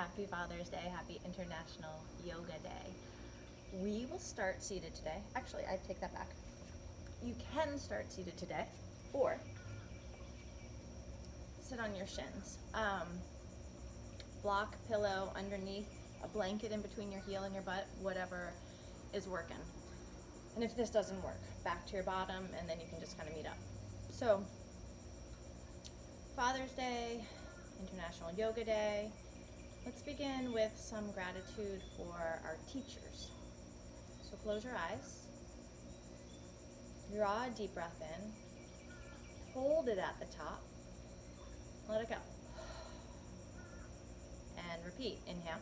Happy Father's Day, happy International Yoga Day. We will start seated today. Actually, I take that back. You can start seated today, or sit on your shins. Block, pillow underneath, a blanket in between your heel and your butt, whatever is working. And if this doesn't work, back to your bottom, and then you can just kind of meet up. So, Father's Day, International Yoga Day. Let's begin with some gratitude for our teachers. So close your eyes. Draw a deep breath in. Hold it at the top. Let it go. And repeat. Inhale.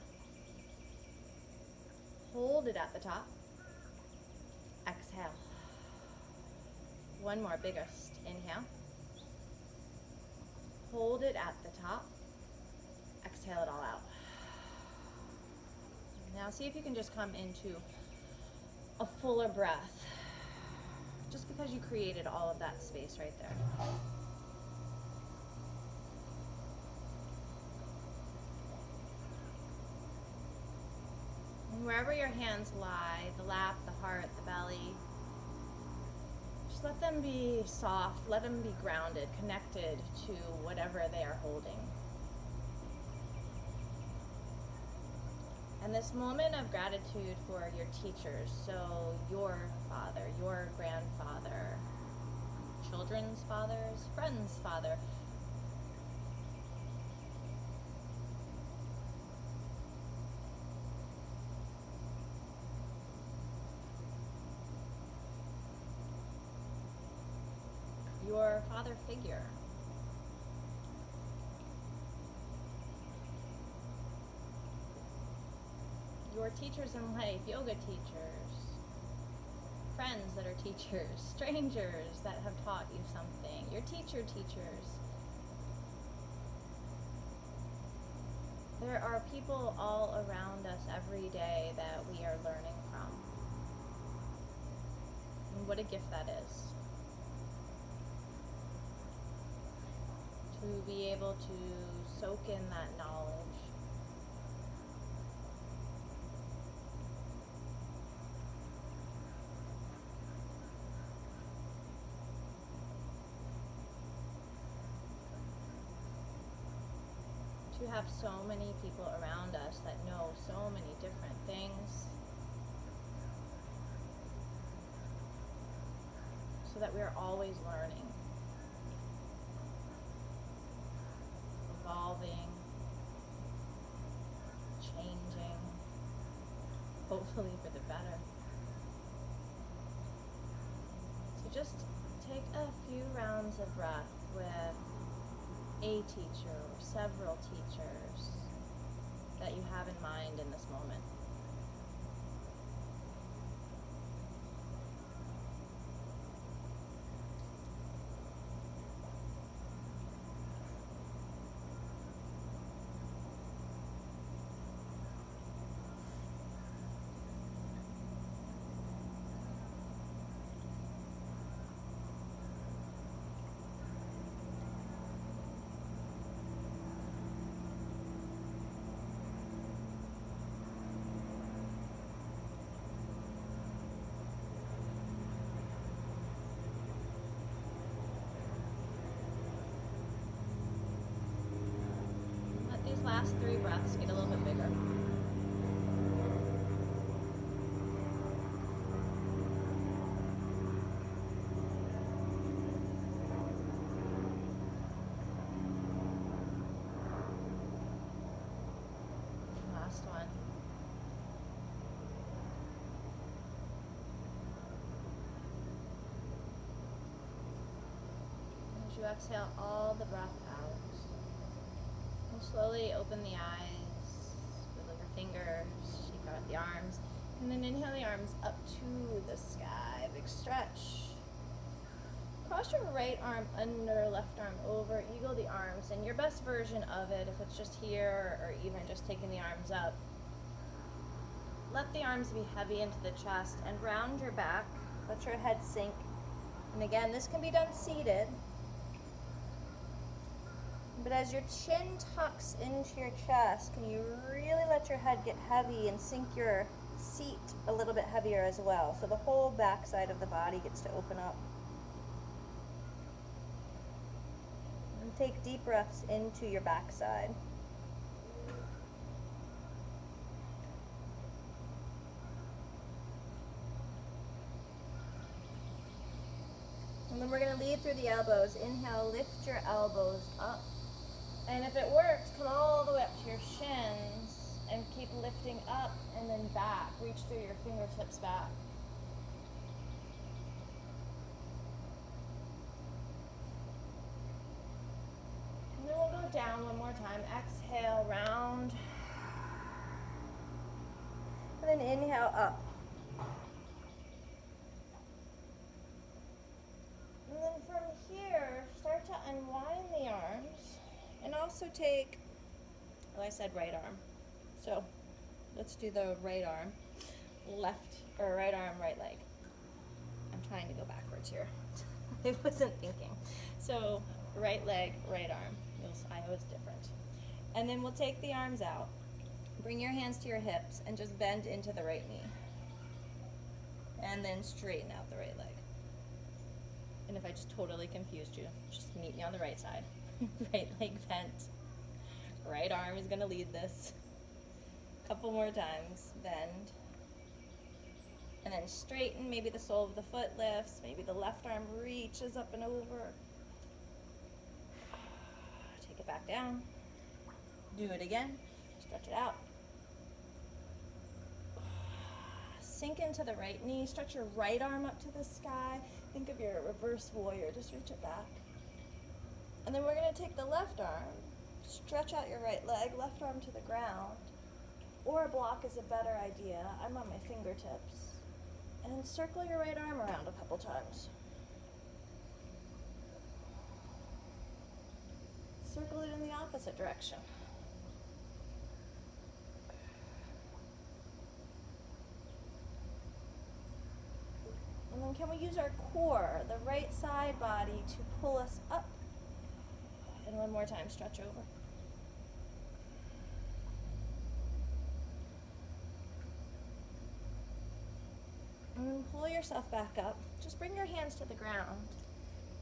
Hold it at the top. Exhale. One more, biggest. Inhale. Hold it at the top. Exhale it all out. Now see if you can just come into a fuller breath, just because you created all of that space right there. And wherever your hands lie, the lap, the heart, the belly, just let them be soft, let them be grounded, connected to whatever they are holding. And this moment of gratitude for your teachers, so your father, your grandfather, children's fathers, friends' father, your father figure. Your teachers in life, yoga teachers, friends that are teachers, strangers that have taught you something, your teachers. There are people all around us every day that we are learning from. And what a gift that is. To be able to soak in that knowledge. To have so many people around us that know so many different things, so that we're always learning, evolving, changing, hopefully for the better. So just take a few rounds of breath with a teacher or several teachers that you have in mind in this moment. These last 3 breaths get a little bit bigger. Last one. As you exhale all the breath out, slowly open the eyes, wiggle your fingers, shake out the arms, and then inhale the arms up to the sky. Big stretch. Cross your right arm under, left arm over, eagle the arms, and your best version of it, if it's just here or even just taking the arms up, let the arms be heavy into the chest and round your back, let your head sink. And again, this can be done seated. But as your chin tucks into your chest, can you really let your head get heavy and sink your seat a little bit heavier as well? So the whole back side of the body gets to open up. And take deep breaths into your backside. And then we're going to lead through the elbows. Inhale, lift your elbows up. And if it works, come all the way up to your shins and keep lifting up and then back. Reach through your fingertips back. And then we'll go down one more time. Exhale, round. And then inhale, up. And then from here, start to unwind the arms. And also take, I said right arm. So let's do the right arm, left, or right arm, right leg. I'm trying to go backwards here. I wasn't thinking. So right leg, right arm. I was different. And then we'll take the arms out. Bring your hands to your hips and just bend into the right knee. And then straighten out the right leg. And if I just totally confused you, just meet me on the right side. Right leg bent. Right arm is going to lead this. Couple more times. Bend. And then straighten. Maybe the sole of the foot lifts. Maybe the left arm reaches up and over. Take it back down. Do it again. Stretch it out. Sink into the right knee. Stretch your right arm up to the sky. Think of your reverse warrior. Just reach it back. And then we're going to take the left arm. Stretch out your right leg. Left arm to the ground. Or a block is a better idea. I'm on my fingertips. And circle your right arm around a couple times. Circle it in the opposite direction. And then can we use our core, the right side body, to pull us up? And one more time, stretch over. And then pull yourself back up. Just bring your hands to the ground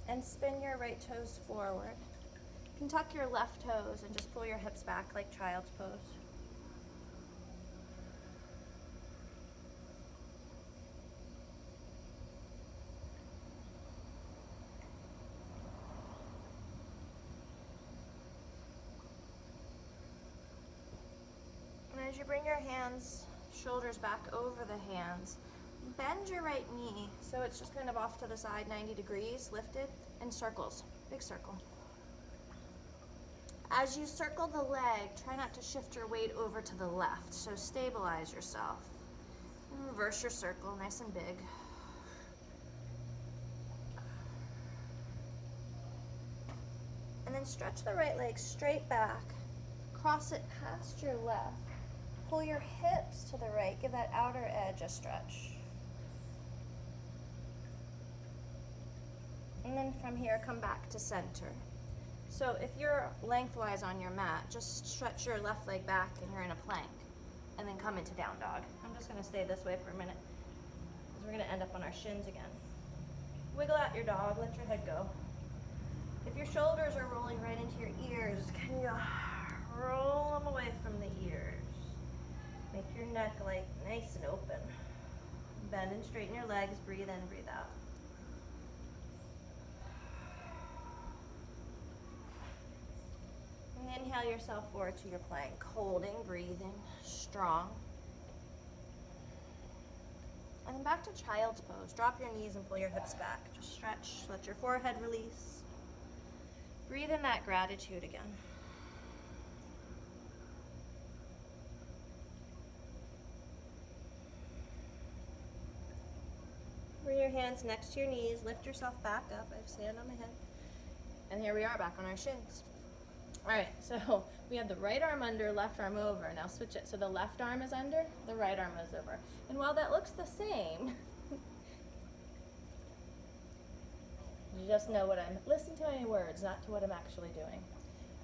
and spin your right toes forward. You can tuck your left toes and just pull your hips back like child's pose. And as you bring your hands, shoulders back over the hands, bend your right knee so it's just kind of off to the side, 90 degrees, lifted, and circles, big circle. As you circle the leg, try not to shift your weight over to the left, so stabilize yourself. And reverse your circle, nice and big. And then stretch the right leg straight back, cross it past your left. Pull your hips to the right, give that outer edge a stretch. And then from here, come back to center. So if you're lengthwise on your mat, just stretch your left leg back and you're in a plank. And then come into down dog. I'm just gonna stay this way for a minute, because we're gonna end up on our shins again. Wiggle out your dog, let your head go. If your shoulders are rolling right into your ears, can you roll them away from the ears? Make your neck like nice and open. Bend and straighten your legs, breathe in, breathe out. And inhale yourself forward to your plank, holding, breathing, strong. And then back to child's pose. Drop your knees and pull your hips back. Just stretch, let your forehead release. Breathe in that gratitude again. Bring your hands next to your knees, lift yourself back up. I have sand on my head. And here we are back on our shins. All right, so we have the right arm under, left arm over. Now switch it. So the left arm is under, the right arm is over. And while that looks the same, you just know what listen to my words, not to what I'm actually doing.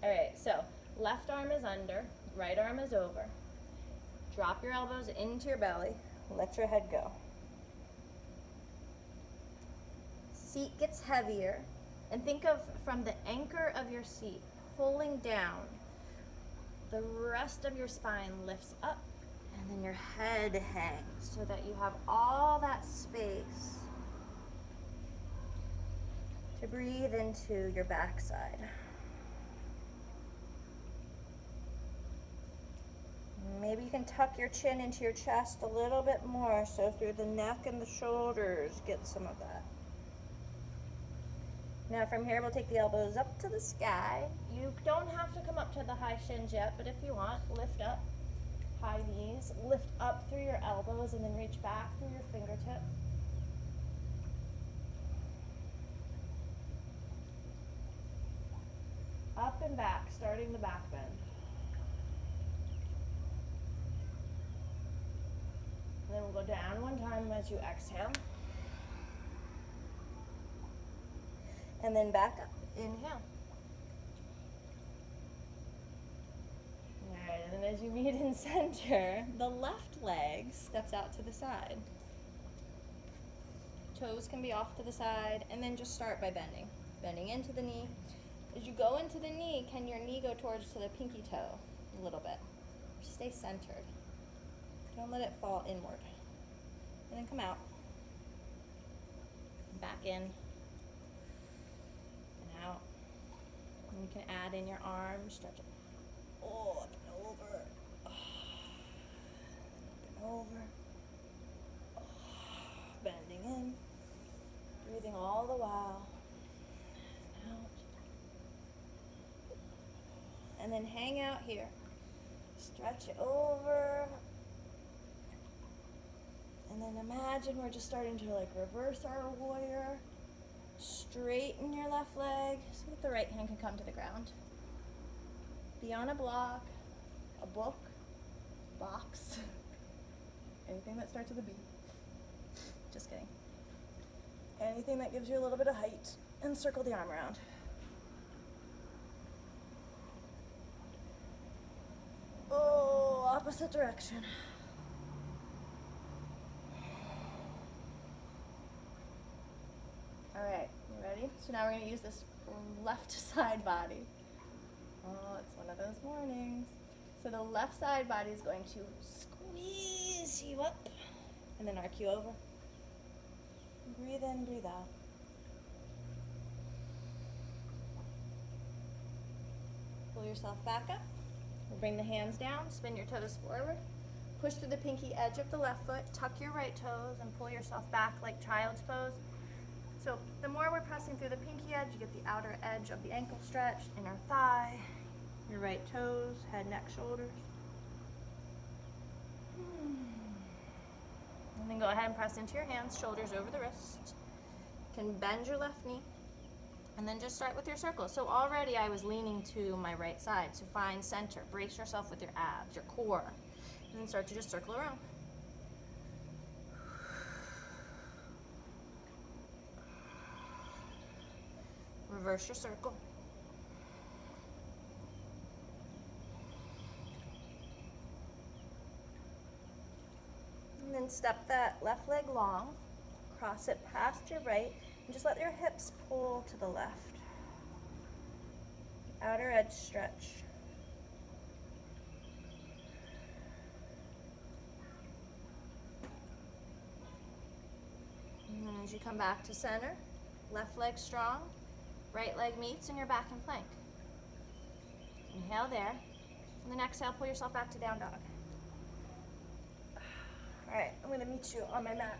All right, so left arm is under, right arm is over. Drop your elbows into your belly. Let your head go. Seat gets heavier, and think of from the anchor of your seat pulling down. The rest of your spine lifts up, and then your head hangs so that you have all that space to breathe into your backside. Maybe you can tuck your chin into your chest a little bit more, so through the neck and the shoulders, get some of that. Now from here, we'll take the elbows up to the sky. You don't have to come up to the high shins yet, but if you want, lift up, high knees, lift up through your elbows and then reach back through your fingertips. Up and back, starting the back bend. And then we'll go down one time as you exhale. And then back up, inhale. All right, and then as you meet in center, the left leg steps out to the side. Toes can be off to the side, and then just start by bending. Bending into the knee. As you go into the knee, can your knee go towards to the pinky toe a little bit? Stay centered. Don't let it fall inward. And then come out. Back in. And out. And you can add in your arms, stretch it. Oh, up and over. Oh, up and over. Oh, bending in. Breathing all the while. And out. And then hang out here. Stretch it over. And then imagine we're just starting to like reverse our warrior. Straighten your left leg so that the right hand can come to the ground. Be on a block, a book, box, anything that starts with a B. Just kidding. Anything that gives you a little bit of height, and circle the arm around. Oh, opposite direction. All right, you ready? So now we're going to use this left side body. Oh, it's one of those mornings. So the left side body is going to squeeze you up and then arc you over. Breathe in, breathe out. Pull yourself back up. We'll bring the hands down, spin your toes forward. Push through the pinky edge of the left foot, tuck your right toes, and pull yourself back like child's pose. So the more we're pressing through the pinky edge, you get the outer edge of the ankle stretch, inner thigh, your right toes, head, neck, shoulders. And then go ahead and press into your hands, shoulders over the wrists. You can bend your left knee. And then just start with your circle. So already I was leaning to my right side. So find center. Brace yourself with your abs, your core. And then start to just circle around. Reverse your circle. And then step that left leg long, cross it past your right, and just let your hips pull to the left. Outer edge stretch. And then as you come back to center, left leg strong, right leg meets, and you're back in plank. Inhale there, and then exhale, pull yourself back to down dog. All right, I'm gonna meet you on my mat.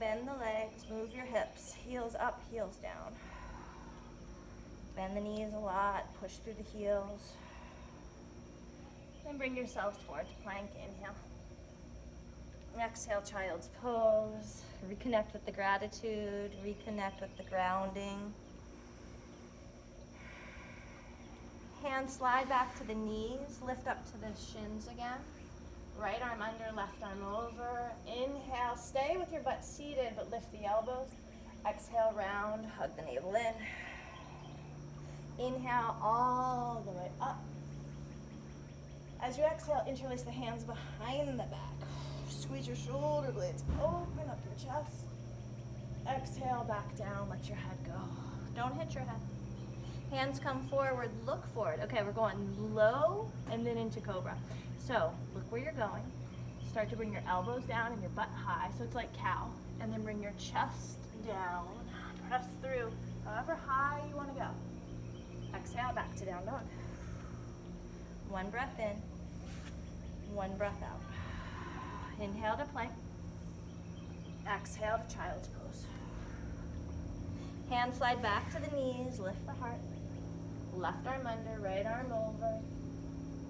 Bend the legs, move your hips, heels up, heels down. Bend the knees a lot, push through the heels. Then bring yourselves forward to plank, inhale. Exhale, child's pose. Reconnect with the gratitude, reconnect with the grounding. Hands slide back to the knees, lift up to the shins again. Right arm under, left arm over. Inhale, stay with your butt seated, but lift the elbows. Exhale, round, hug the navel in. Inhale all the way up. As you exhale, interlace the hands behind the back. Squeeze your shoulder blades, open up your chest. Exhale, back down, let your head go. Don't hit your head. Hands come forward, look forward. Okay, we're going low and then into cobra. So look where you're going. Start to bring your elbows down and your butt high, so it's like cow. And then bring your chest down. Press through however high you want to go. Exhale, back to down dog. One breath in, one breath out. Inhale to plank. Exhale to child's pose. Hands slide back to the knees, lift the heart. Left arm under, right arm over.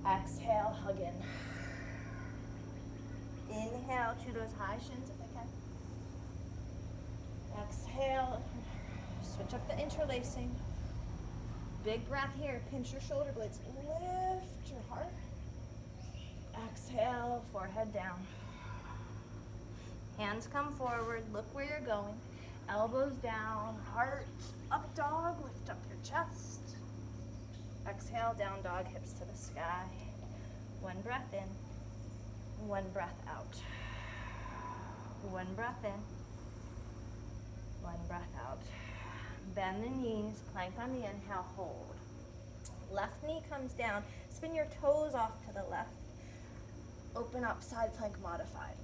Exhale, hug in. Inhale to those high shins if I can. Exhale, switch up the interlacing. Big breath here, pinch your shoulder blades, lift your heart. Exhale, forehead down. Hands come forward, look where you're going. Elbows down, heart up dog, lift up your chest. Exhale, down dog, hips to the sky. One breath in, one breath out. One breath in, one breath out. Bend the knees, plank on the inhale, hold. Left knee comes down, spin your toes off to the left. Open up, side plank modified.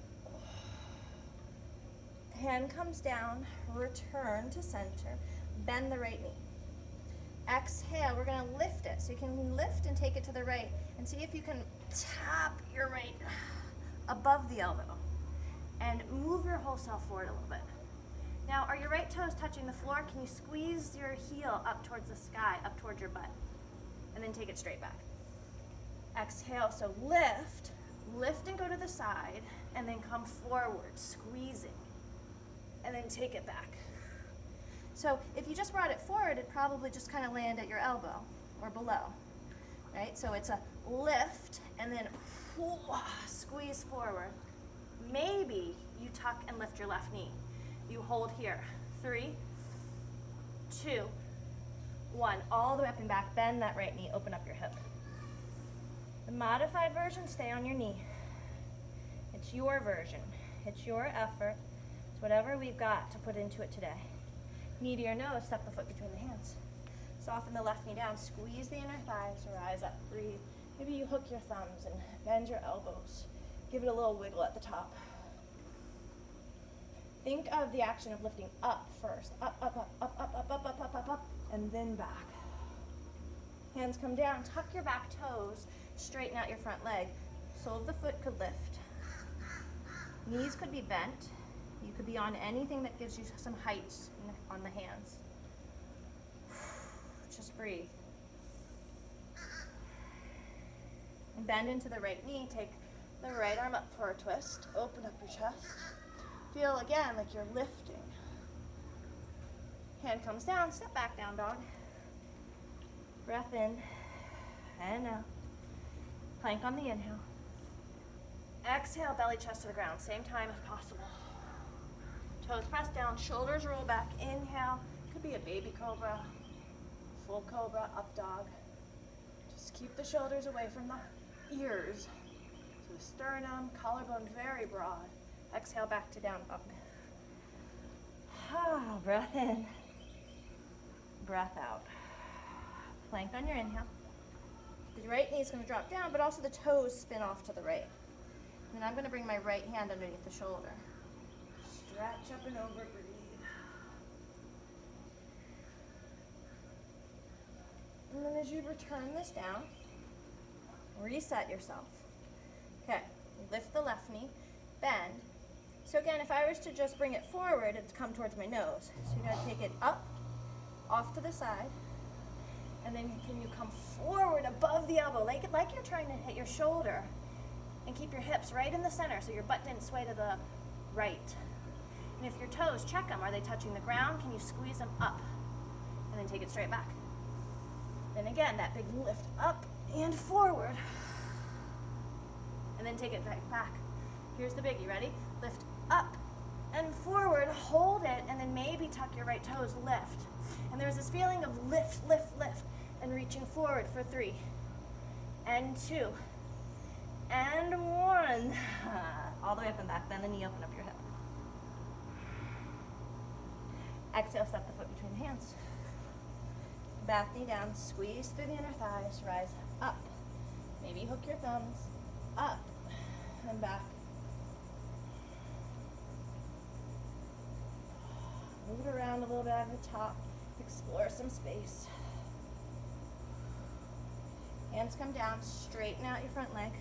Hand comes down, return to center, bend the right knee. Exhale, we're gonna lift it. So you can lift and take it to the right and see if you can tap your right above the elbow and move your whole self forward a little bit. Now, are your right toes touching the floor? Can you squeeze your heel up towards the sky, up towards your butt? And then take it straight back. Exhale, so lift and go to the side, and then come forward, squeezing, and then take it back. So if you just brought it forward, it'd probably just kind of land at your elbow or below, right? So it's a lift, and then squeeze forward. Maybe you tuck and lift your left knee. You hold here. 3, 2, 1. All the way up and back. Bend that right knee. Open up your hip. The modified version, stay on your knee. It's your version. It's your effort. It's whatever we've got to put into it today. Knee to your nose, step the foot between the hands. Soften the left knee down. Squeeze the inner thighs. Rise up. Breathe. Maybe you hook your thumbs and bend your elbows. Give it a little wiggle at the top. Think of the action of lifting up first. Up, up, up, up, up, up, up, up, up, up, up, and then back. Hands come down. Tuck your back toes. Straighten out your front leg. Sole of the foot could lift. Knees could be bent. You could be on anything that gives you some height on the hands. Just breathe. And bend into the right knee. Take the right arm up for a twist. Open up your chest. Feel again like you're lifting. Hand comes down, step back down dog. Breath in and out. Plank on the inhale. Exhale, belly chest to the ground. Same time if possible. Toes press down, shoulders roll back. Inhale. Could be a baby cobra, full cobra, up dog. Just keep the shoulders away from the ears. So the sternum, collarbone very broad. Exhale back to down dog. Breath in. Breath out. Plank on your inhale. The right knee is going to drop down, but also the toes spin off to the right. And then I'm going to bring my right hand underneath the shoulder. Stretch up and over, breathe. And then as you return this down, reset yourself. Okay, lift the left knee, bend. So again, if I was to just bring it forward, it'd come towards my nose. So you gotta take it up, off to the side, and then can you come forward above the elbow, like you're trying to hit your shoulder, and keep your hips right in the center so your butt didn't sway to the right. And if your toes, check them. Are they touching the ground? Can you squeeze them up? And then take it straight back. Then again, that big lift up and forward. And then take it back. Here's the biggie, ready? Lift up and forward, hold it, and then maybe tuck your right toes, lift. And there's this feeling of lift, lift, lift, and reaching forward for 3, and 2, and 1. All the way up and back, bend the knee, open up your hip. Exhale, step the foot between the hands. Back knee down, squeeze through the inner thighs, rise up. Maybe hook your thumbs, up, and back. Move it around a little bit at the top. Explore some space. Hands come down, straighten out your front leg.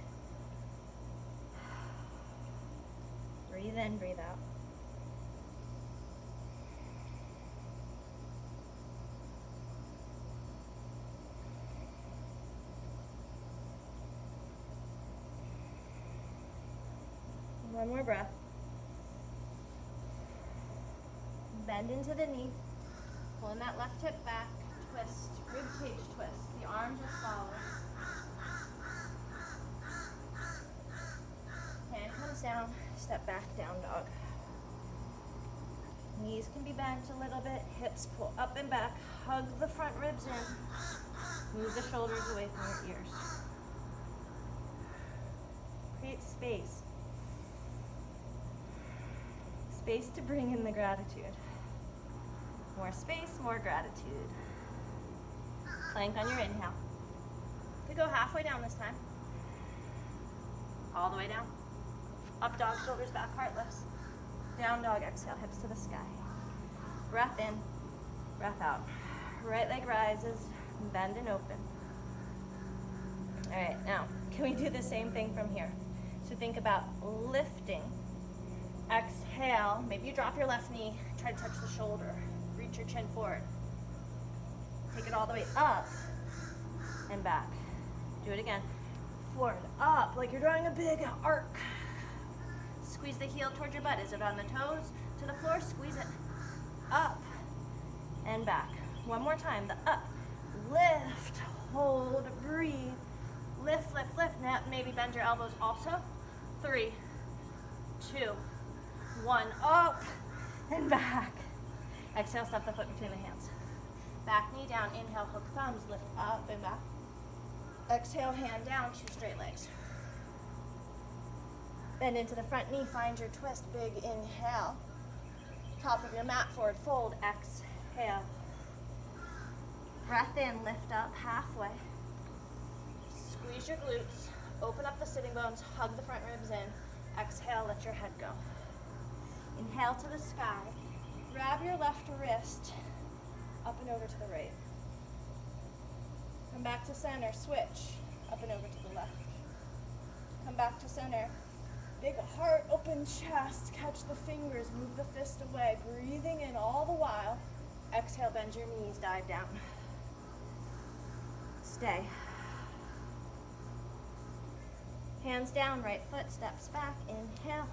Breathe in, breathe out. One more breath. Bend into the knee. Pulling that left hip back. Twist. Rib cage twist. The arm just follows. Hand comes down. Step back, down dog. Knees can be bent a little bit. Hips pull up and back. Hug the front ribs in. Move the shoulders away from your ears. Create space. Space to bring in the gratitude. More space, more gratitude. Plank on your inhale. We go halfway down this time. All the way down. Up dog, shoulders back, heart lifts. Down dog, exhale, hips to the sky. Breath in, breath out. Right leg rises, bend and open. All right, now, can we do the same thing from here? So think about lifting. Exhale, maybe you drop your left knee, try to touch the shoulder. Reach your chin forward. Take it all the way up and back. Do it again. Forward, up, like you're drawing a big arc. Squeeze the heel towards your butt. Is it on the toes? To the floor, squeeze it. Up and back. One more time, the up. Lift, hold, breathe. Lift, lift, lift. Now maybe bend your elbows also. 3, 2, 1, up and back. Exhale, step the foot between the hands. Back knee down, inhale, hook thumbs, lift up and back. Exhale, hand down, 2 straight legs. Bend into the front knee, find your twist, big inhale. Top of your mat, forward fold, exhale. Breath in, lift up halfway. Squeeze your glutes, open up the sitting bones, hug the front ribs in. Exhale, let your head go. Inhale to the sky. Grab your left wrist up and over to the right. Come back to center, switch, up and over to the left. Come back to center. Big heart, open chest, catch the fingers, move the fist away. Breathing in all the while. Exhale, bend your knees, dive down. Stay. Hands down, right foot steps back, inhale.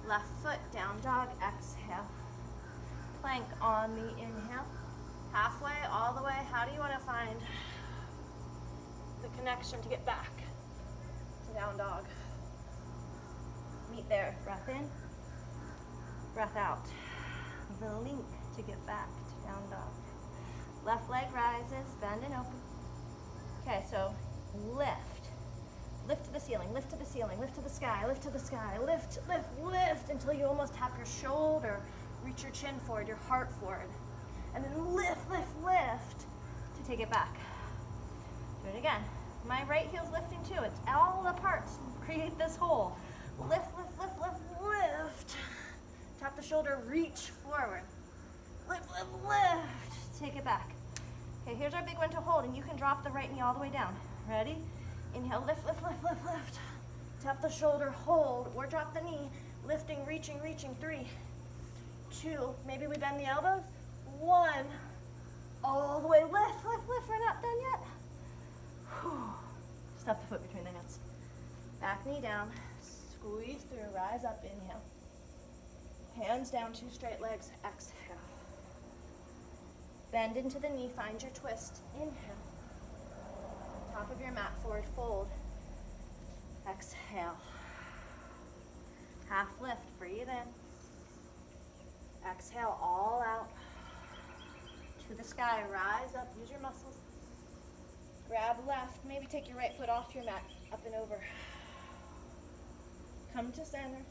Left foot, down dog, exhale. Plank on the inhale. Halfway, all the way. How do you want to find the connection to get back to down dog? Meet there. Breath in, breath out. The link to get back to down dog. Left leg rises, bend and open. Okay, so lift. Lift to the ceiling, lift to the ceiling, lift to the sky, lift to the sky, lift, lift, lift until you almost tap your shoulder. Reach your chin forward, your heart forward. And then lift, lift, lift to take it back. Do it again. My right heel's lifting too. It's all the parts create this whole. Lift, lift, lift, lift, lift. Tap the shoulder, reach forward. Lift, lift, lift. Take it back. Okay, here's our big one to hold, and you can drop the right knee all the way down. Ready? Inhale, lift, lift, lift, lift, lift. Tap the shoulder, hold, or drop the knee. Lifting, reaching, reaching. 3, 2, maybe we bend the elbows. 1, all the way, lift, lift, lift. We're not done yet. Whew. Step the foot between the hands. Back knee down, squeeze through, rise up, inhale. Hands down, 2 straight legs, exhale. Bend into the knee, find your twist, inhale. Top of your mat, forward fold, exhale. Half lift, breathe in. Exhale all out to the sky. Rise up, use your muscles. Grab left, maybe take your right foot off your mat, up and over. Come to center,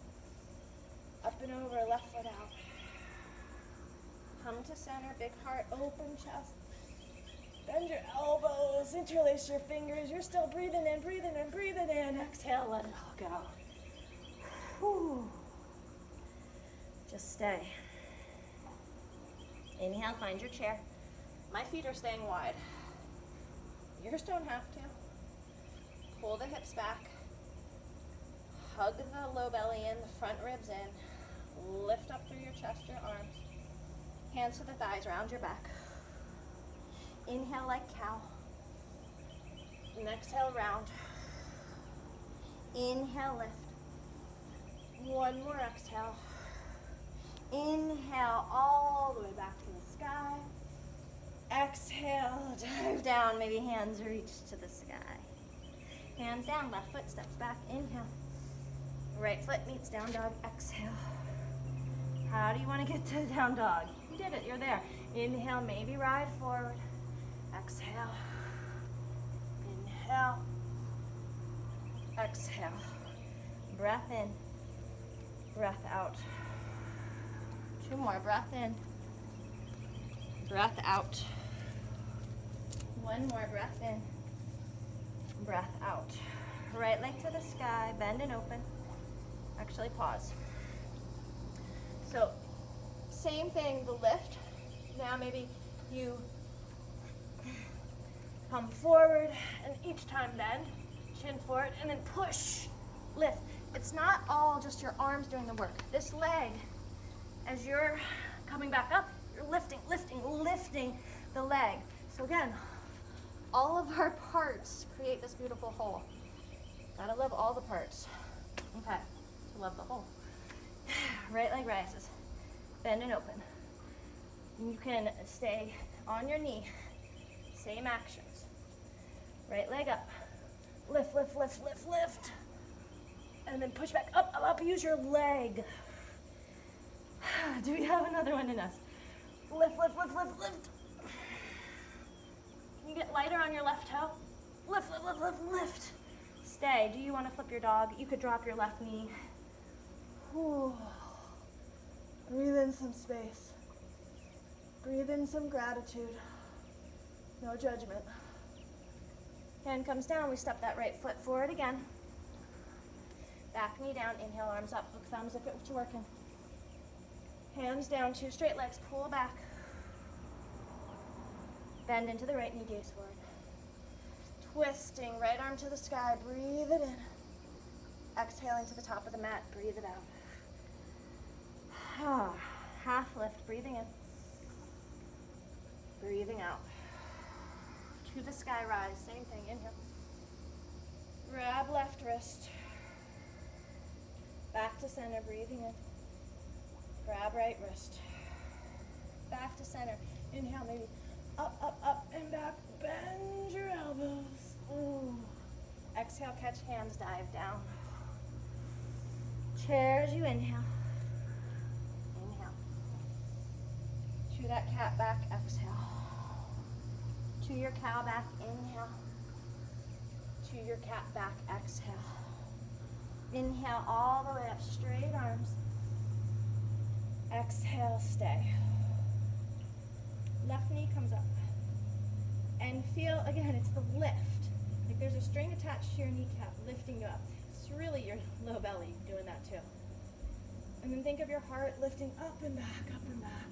up and over, left foot out. Come to center, big heart, open chest. Bend your elbows, interlace your fingers. You're still breathing in, breathing in, breathing in. Exhale, let it all go. Whew. Just stay. Inhale, find your chair. My feet are staying wide. Yours don't have to. Pull the hips back. Hug the low belly in, the front ribs in. Lift up through your chest, your arms. Hands to the thighs, round your back. Inhale like cow. And exhale, round. Inhale, lift. One more exhale. Inhale all the way back to the sky. Exhale, dive down. Maybe hands reach to the sky. Hands down, left foot steps back. Inhale. Right foot meets down dog. Exhale. How do you want to get to down dog? You did it, you're there. Inhale, maybe ride forward. Exhale. Inhale. Exhale. Breath in. Breath out. Two more. Breath in. Breath out. One more. Breath in. Breath out. Right leg to the sky. Bend and open. Actually, pause. So, same thing, the lift. Now maybe you come forward and each time bend, chin forward, and then push, lift. It's not all just your arms doing the work. This leg, as you're coming back up, you're lifting, lifting, lifting the leg. So again, all of our parts create this beautiful whole. Gotta love all the parts. Okay, to love the whole. Right leg rises, bend and open. You can stay on your knee, same actions. Right leg up, lift, lift, lift, lift, lift. And then push back, up, up, up, use your leg. Do we have another one in us? Lift, lift, lift, lift, lift. Can you get lighter on your left toe? Lift, lift, lift, lift, lift. Stay. Do you want to flip your dog? You could drop your left knee. Whew. Breathe in some space. Breathe in some gratitude. No judgment. Hand comes down, we step that right foot forward again. Back knee down, inhale, arms up, hook thumbs if it's working. Hands down, two straight legs, pull back. Bend into the right knee, gaze forward. Twisting, right arm to the sky, breathe it in. Exhaling to the top of the mat, breathe it out. Half lift, breathing in. Breathing out. To the sky, rise, same thing, inhale. Grab left wrist. Back to center, breathing in. Grab right wrist. Back to center. Inhale, maybe up, up, up, and back. Bend your elbows. Ooh. Exhale, catch hands, dive down. Chair as you inhale. Inhale. To that cat back, exhale. To your cow back, inhale. To your cat back, exhale. Inhale all the way up, straight arms. Exhale, stay. Left knee comes up. And feel, again, it's the lift. Like there's a string attached to your kneecap, lifting you up. It's really your low belly doing that too. And then think of your heart lifting up and back, up and back.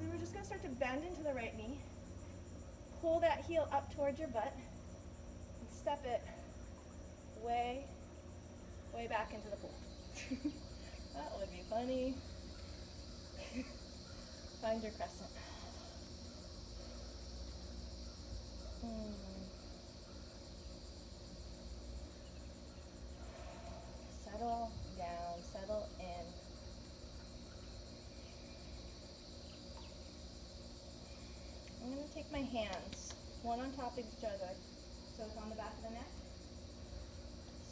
And we're just gonna start to bend into the right knee. Pull that heel up towards your butt. And step it way, way back into the pool. That would be funny. Find your crescent. Settle down, settle in. I'm going to take my hands, one on top of each other, so it's on the back of the neck.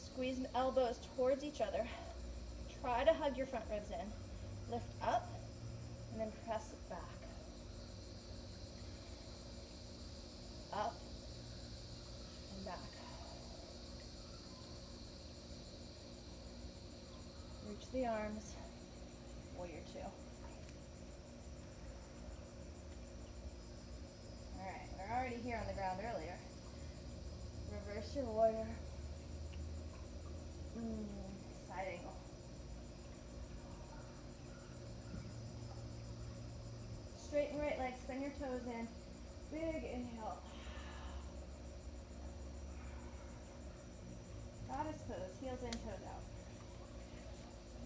Squeeze elbows towards each other. Try to hug your front ribs in. Lift up And then press it back. Up and back. Reach the arms. Warrior two. Alright, we're already here on the ground earlier. Reverse your warrior. Side angle. Straighten right leg, spin your toes in. Big inhale. Goddess pose, heels in, toes out.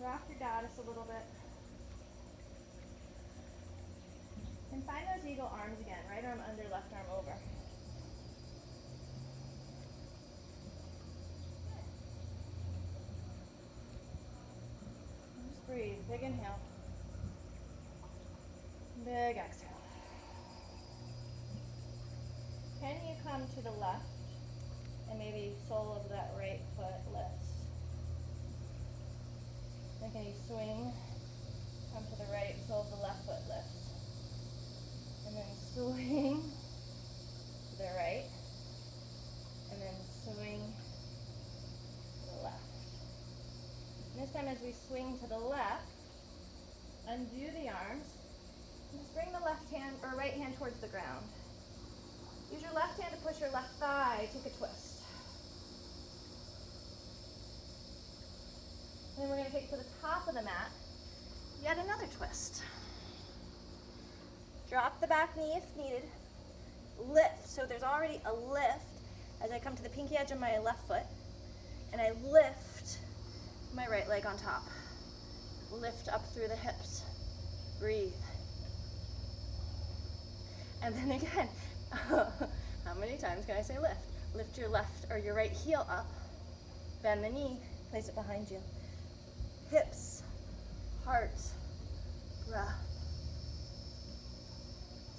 Rock your goddess a little bit. And find those eagle arms again. Right arm under, left arm over. Just breathe. Big inhale. Big exhale. Can you come to the left and maybe sole of that right foot lifts? Then can you swing, come to the right, sole of the left foot lifts. And then swing to the right, and then swing to the left. And this time as we swing to the left, undo the arms, and just bring the left hand or right hand towards the ground. Use your left hand to push your left thigh, take a twist. And then we're going to take it to the top of the mat, yet another twist. Drop the back knee if needed. Lift, so there's already a lift as I come to the pinky edge of my left foot, and I lift my right leg on top. Lift up through the hips. Breathe. And then again, how many times can I say lift? Lift your left or your right heel up. Bend the knee, place it behind you. Hips, heart, breath.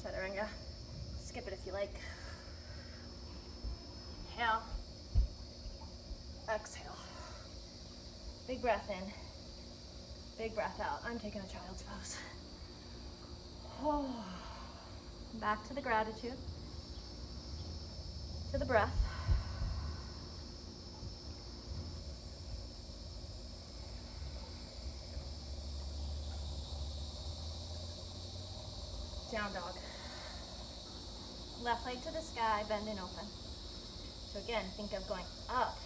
Chaturanga. Skip it if you like. Inhale. Exhale. Big breath in. Big breath out. I'm taking a child's pose. Oh. Back to the gratitude. To the breath. Down dog. Left leg to the sky, bend and open. So again, think of going up,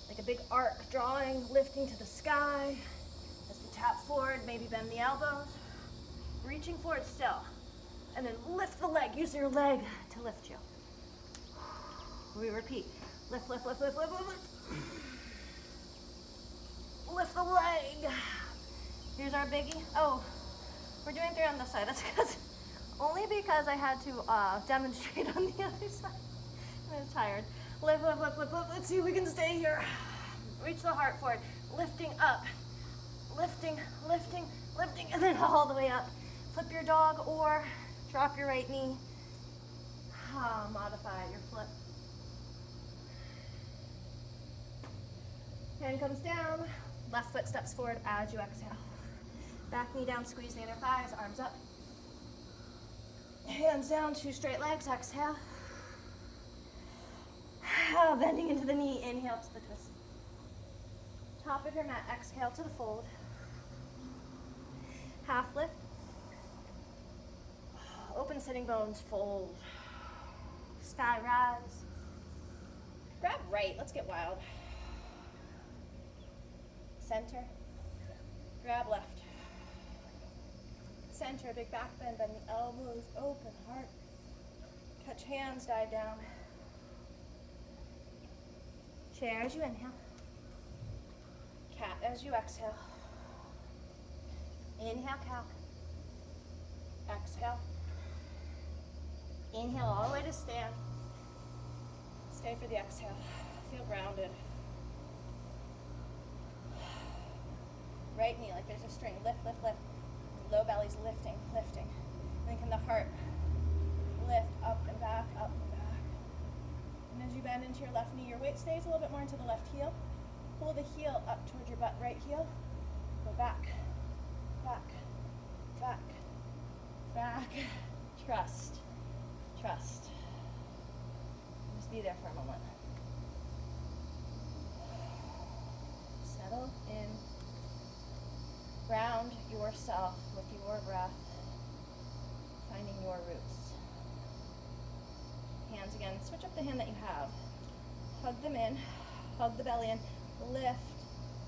like a big arc, drawing, lifting to the sky. As we tap forward, maybe bend the elbows. Reaching forward still. And then lift the leg, use your leg to lift you. We repeat, lift, lift, lift, lift, lift, lift, lift. Lift the leg. Here's our biggie. Oh, we're doing 3 on this side. That's only because I had to demonstrate on the other side. I was tired. Lift, lift, lift, lift, lift. Let's see if we can stay here. Reach the heart forward. Lifting up. Lifting, lifting, lifting, and then all the way up. Flip your dog or drop your right knee. Modify your flip. Hand comes down. Left foot steps forward as you exhale. Back knee down, squeeze the inner thighs, arms up. Hands down, 2 straight legs, exhale. Bending into the knee, inhale to the twist. Top of your mat, exhale to the fold. Half lift. Open sitting bones, fold. Sky rise. Grab right, let's get wild. Center. Grab left. Center, big back bend, bend the elbows, open heart. Touch hands, dive down. Chair as you inhale. Cat as you exhale. Inhale, cow. Exhale. Inhale all the way to stand. Stay for the exhale. Feel grounded. Right knee like there's a string. Lift, lift, lift. Low belly's lifting, lifting. And then can the heart lift up and back, up and back. And as you bend into your left knee, your weight stays a little bit more into the left heel. Pull the heel up towards your butt, right heel. Go back, back, back, back. Trust, trust. Just be there for a moment. Settle in. Ground yourself with your breath, finding your roots. Hands again, switch up the hand that you have. Hug them in, hug the belly in, lift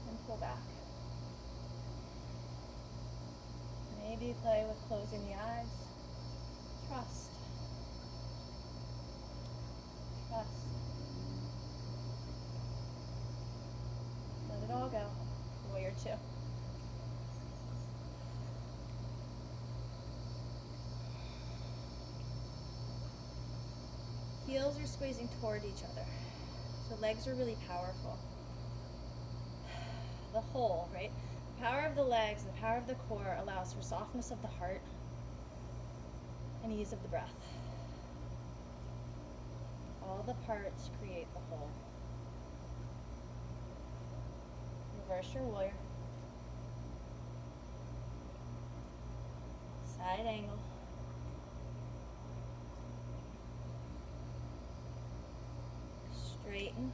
and pull back. Maybe play with closing the eyes. Trust. Trust. Let it all go. Warrior two. Heels are squeezing toward each other. So legs are really powerful. The whole, right? The power of the legs, the power of the core allows for softness of the heart and ease of the breath. All the parts create the whole. Reverse your warrior. Side angle. Straighten.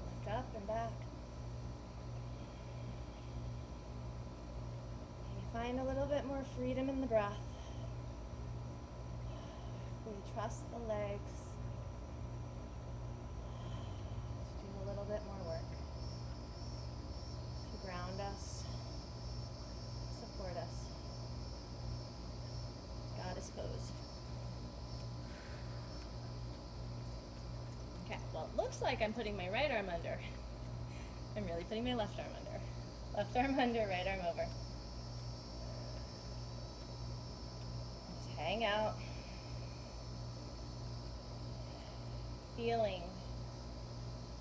Lift up and back. You find a little bit more freedom in the breath. We trust the legs. Let's do a little bit more work to ground us, support us. Goddess pose. Okay, well, it looks like I'm putting my right arm under. I'm really putting my left arm under. Left arm under, right arm over. Just hang out. Feeling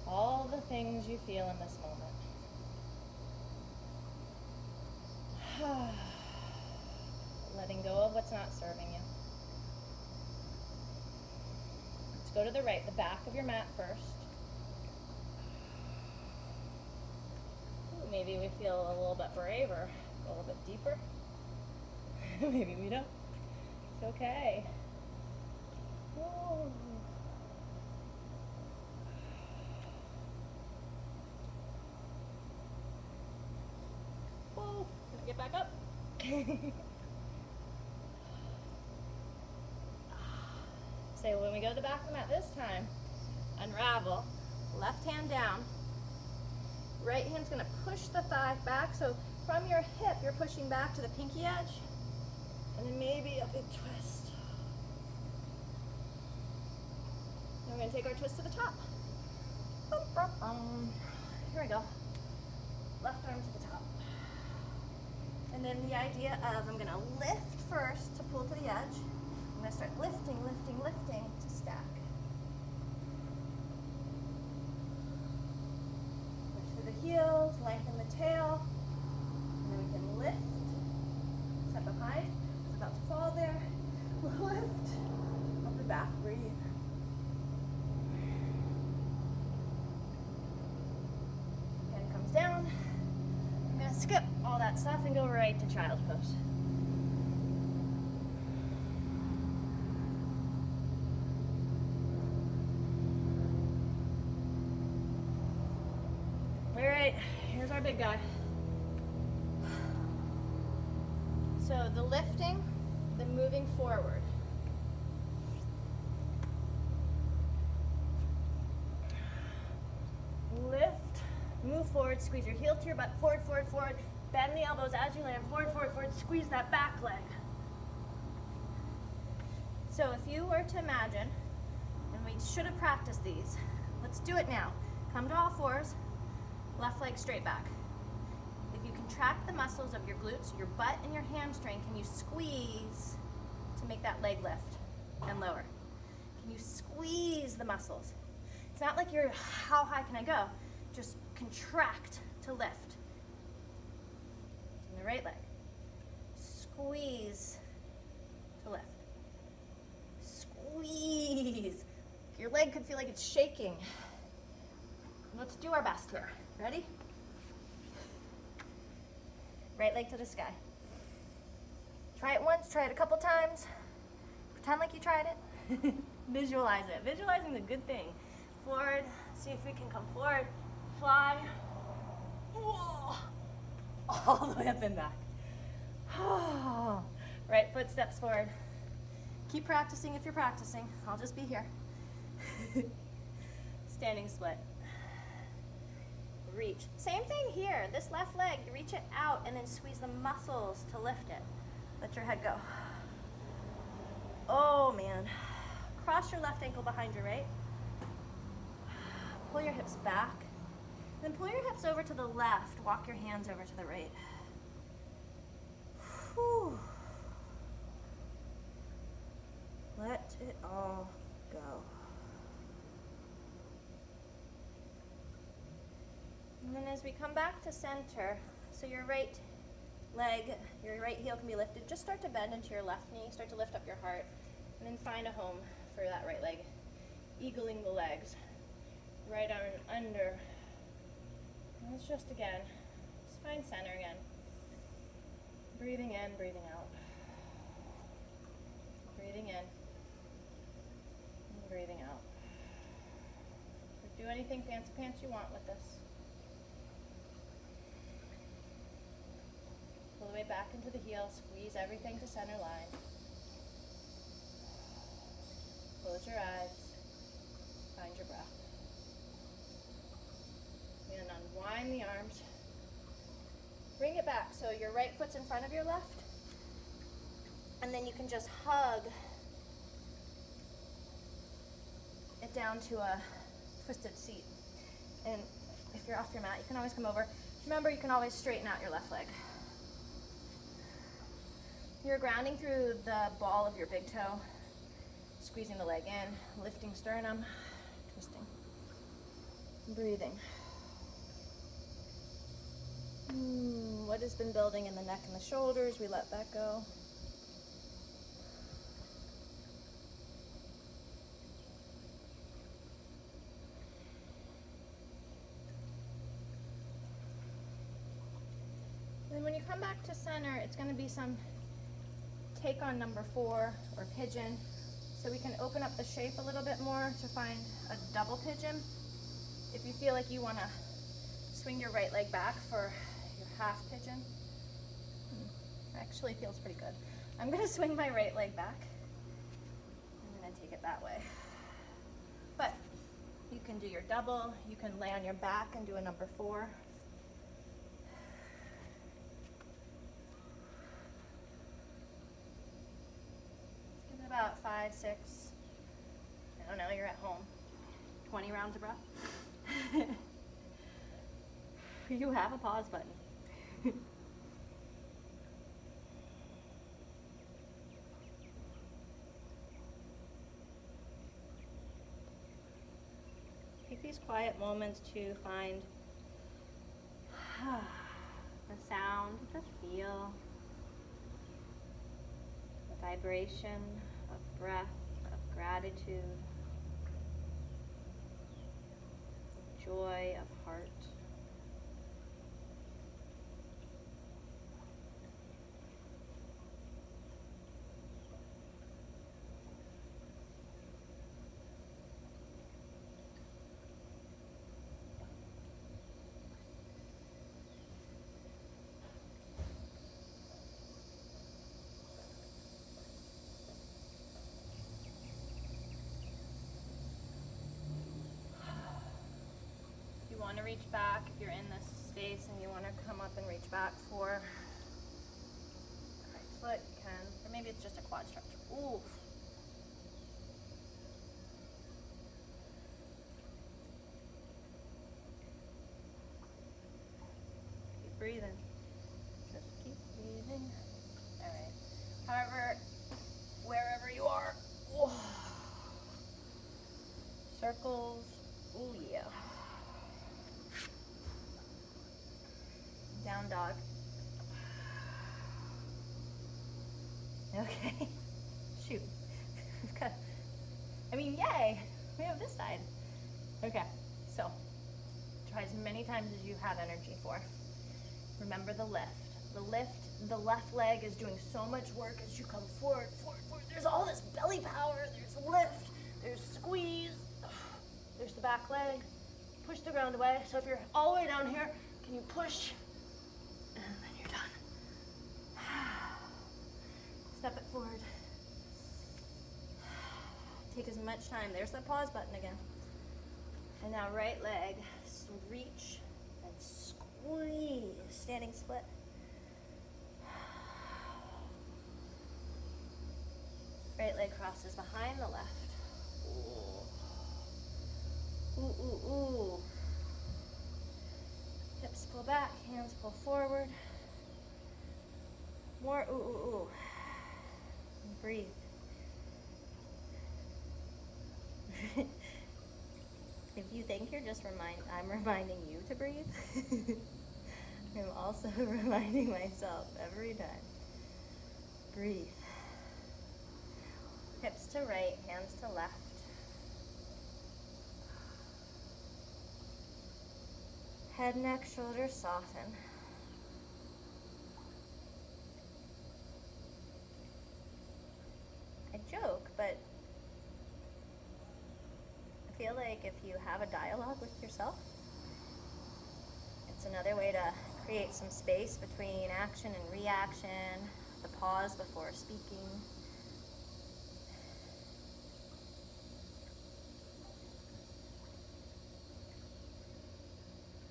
all the things you feel in this moment. Letting go of what's not serving you. Let's go to the right, the back of your mat first. Ooh, maybe we feel a little bit braver, a little bit deeper. Maybe we don't. It's okay. Ooh. Whoa, can I get back up? So when we go to the back of the mat this time, unravel, left hand down, right hand's gonna push the thigh back, so from your hip, you're pushing back to the pinky edge, and then maybe a big twist. Then we're gonna take our twist to the top. Here we go. Left arm to the top. And then the idea of I'm gonna lift first to pull to the edge. I'm going to start lifting, lifting, lifting to stack. Push through the heels, lengthen the tail, and then we can lift. Step behind, it's about to fall there. Lift, up and back, breathe. Hand comes down. I'm going to skip all that stuff and go right to child's pose. Here's our big guy. So the lifting, the moving forward. Lift, move forward, squeeze your heel to your butt, forward, forward, forward. Bend the elbows as you land, forward, forward, forward. Squeeze that back leg. So if you were to imagine, and we should have practiced these, let's do it now. Come to all fours. Left leg straight back. If you contract the muscles of your glutes, your butt, and your hamstring, can you squeeze to make that leg lift and lower? Can you squeeze the muscles? It's not like you're, how high can I go? Just contract to lift. In the right leg. Squeeze to lift. Squeeze. Your leg could feel like it's shaking. Let's do our best here. Ready? Right leg to the sky. Try it once, try it a couple times. Pretend like you tried it. Visualize it. Visualizing the good thing. Forward. See if we can come forward. Fly. Whoa. All the way up and back. Right foot steps forward. Keep practicing if you're practicing. I'll just be here. Standing split. Reach. Same thing here. This left leg, you reach it out and then squeeze the muscles to lift it. Let your head go. Oh man. Cross your left ankle behind your right. Pull your hips back. Then pull your hips over to the left. Walk your hands over to the right. Whew. Let it all go. And then as we come back to center, so your right leg, your right heel can be lifted. Just start to bend into your left knee, start to lift up your heart, and then find a home for that right leg. Eagling the legs. Right arm under. And it's just again, just find center again. Breathing in, breathing out. Breathing in, and breathing out. Do anything fancy pants you want with this. Pull the way back into the heel, squeeze everything to center line. Close your eyes, find your breath. And unwind the arms. Bring it back, so your right foot's in front of your left. And then you can just hug it down to a twisted seat. And if you're off your mat, you can always come over. Remember, you can always straighten out your left leg. You're grounding through the ball of your big toe, squeezing the leg in, lifting sternum, twisting, breathing. What has been building in the neck and the shoulders, we let that go. Then when you come back to center, it's going to be some take on number 4 or pigeon. So we can open up the shape a little bit more to find a double pigeon. If you feel like you want to swing your right leg back for your half pigeon. Actually feels pretty good. I'm going to swing my right leg back and then take it that way. But you can do your double, you can lay on your back and do a number 4. Give it about 5, 6, I don't know, you're at home. 20 rounds of breath. You have a pause button. Take these quiet moments to find the sound, the feel, the vibration of breath, of gratitude, of joy, of heart. Want to reach back if you're in this space and you want to come up and reach back for the right foot, you can. Or maybe it's just a quad stretch. Ooh. Keep breathing. Just keep breathing. All right. However, wherever you are. Ooh. Circles. Ooh, yeah. Down dog. Okay. Shoot. I mean, yay. We have this side. Okay. So, try as many times as you have energy for. Remember the lift. The left leg is doing so much work as you come forward, forward, forward. There's all this belly power, there's lift, there's squeeze, there's the back leg. Push the ground away. So if you're all the way down here, can you push? And then you're done. Step it forward. Take as much time. There's that pause button again. And now right leg, reach and squeeze. Standing split. Right leg crosses behind the left. Ooh. Ooh, ooh, ooh. Hips pull back, hands pull forward. More ooh, ooh, ooh. And breathe. If you think you're just I'm reminding you to breathe. I'm also reminding myself every time. Breathe. Hips to right, hands to left. Head, neck, shoulders soften. I joke, but I feel like if you have a dialogue with yourself, it's another way to create some space between action and reaction, the pause before speaking.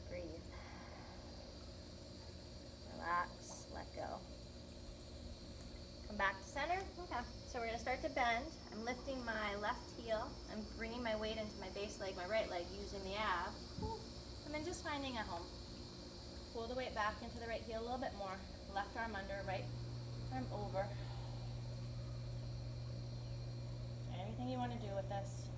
Breathe. Relax, let go. Come back to center. Okay, so we're gonna start to bend. I'm lifting my left heel. I'm bringing my weight into my base leg, my right leg, using the ab. And then just finding a home. Pull the weight back into the right heel a little bit more. Left arm under, right arm over. Anything you want to do with this.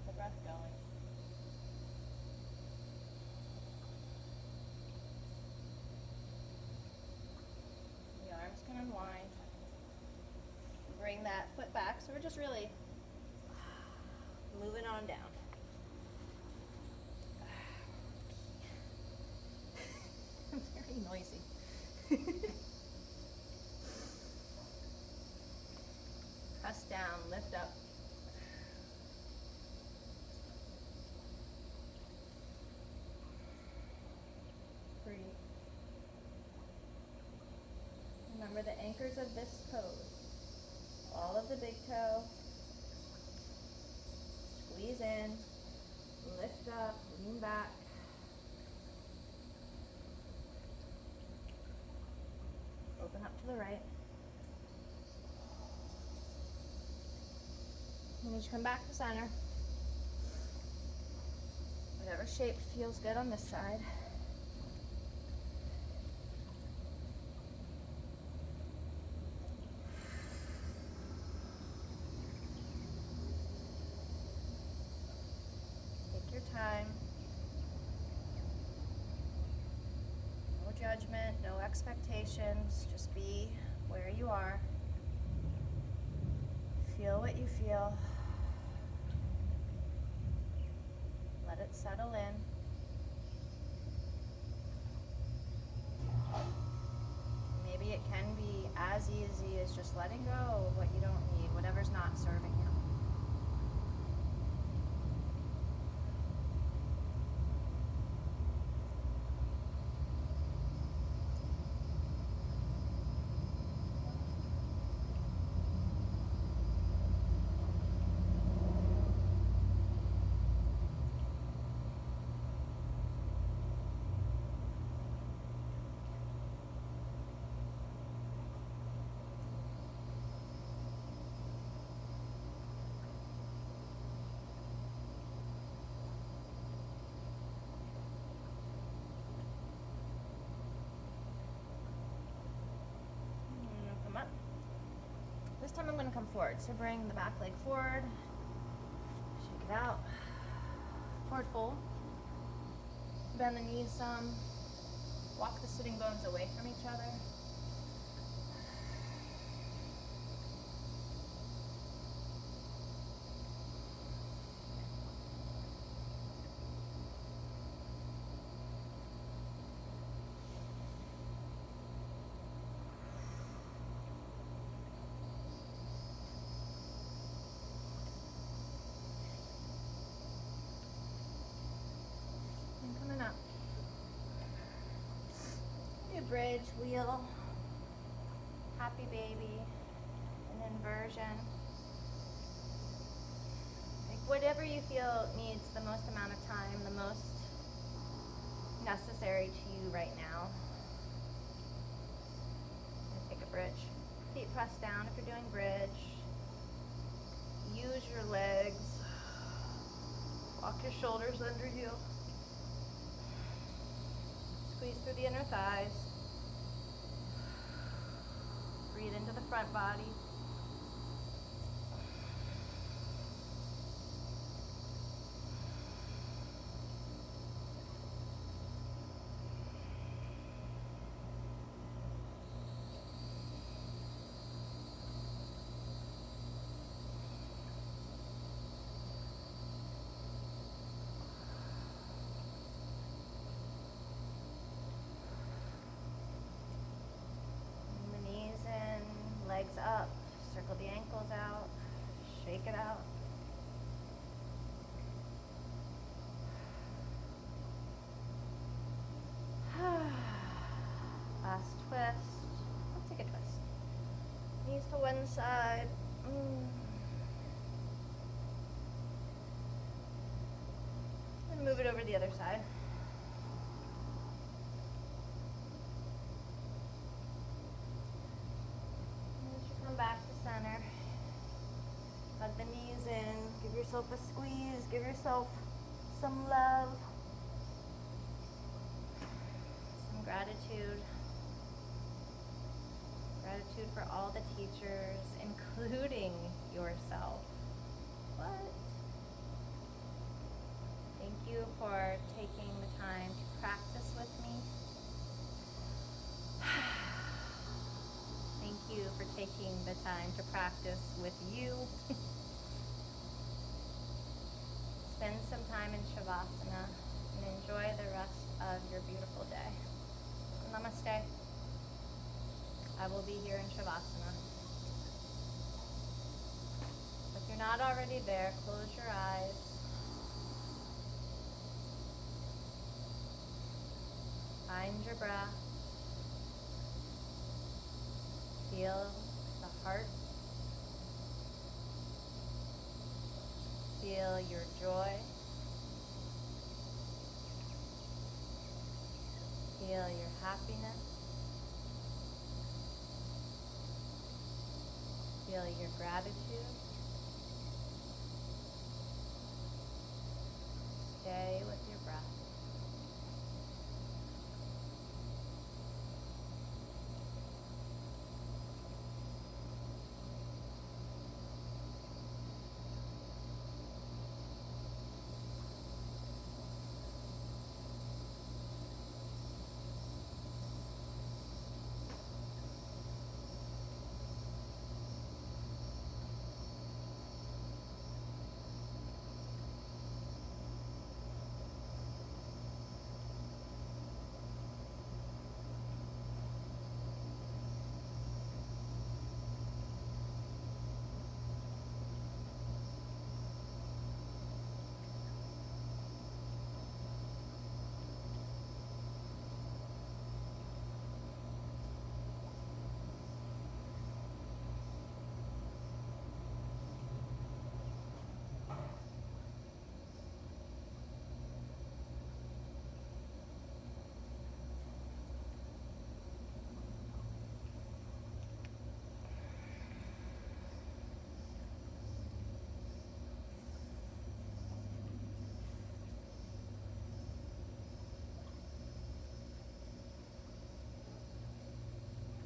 The breath going. The arms can unwind. Bring that foot back, so we're just really moving on down. I'm very noisy. Press down, lift up. Breathe. Remember the anchors of this pose. All of the big toe. Squeeze in. Lift up, lean back. Open up to the right. And as you come back to center, whatever shape feels good on this side. Take your time. No judgment, no expectations, just be where you are. Feel what you feel. Let it settle in. Maybe it can be as easy as just letting go of what you don't need, whatever's not serving you. This time I'm going to come forward. So bring the back leg forward. Shake it out. Forward fold. Bend the knees some. Walk the sitting bones away from each other. bridge wheel, happy baby, an inversion. Like whatever you feel needs the most amount of time, the most necessary to you right now. And take a bridge. Feet pressed down if you're doing bridge. Use your legs. Walk your shoulders under you. Squeeze through the inner thighs. Breathe into the front body. Legs up, circle the ankles out, shake it out. Last twist. Let's take a twist. Knees to one side. And move it over to the other side. Back to center. Hug the knees in. Give yourself a squeeze. Give yourself some love. Some gratitude. Gratitude for all the teachers, including yourself. What? Thank you for taking the time to practice with me. Thank you for taking the time to practice with you. Spend some time in Shavasana and enjoy the rest of your beautiful day. Namaste. I will be here in Shavasana. If you're not already there, close your eyes. Find your breath. Feel the heart. Feel your joy. Feel your happiness. Feel your gratitude.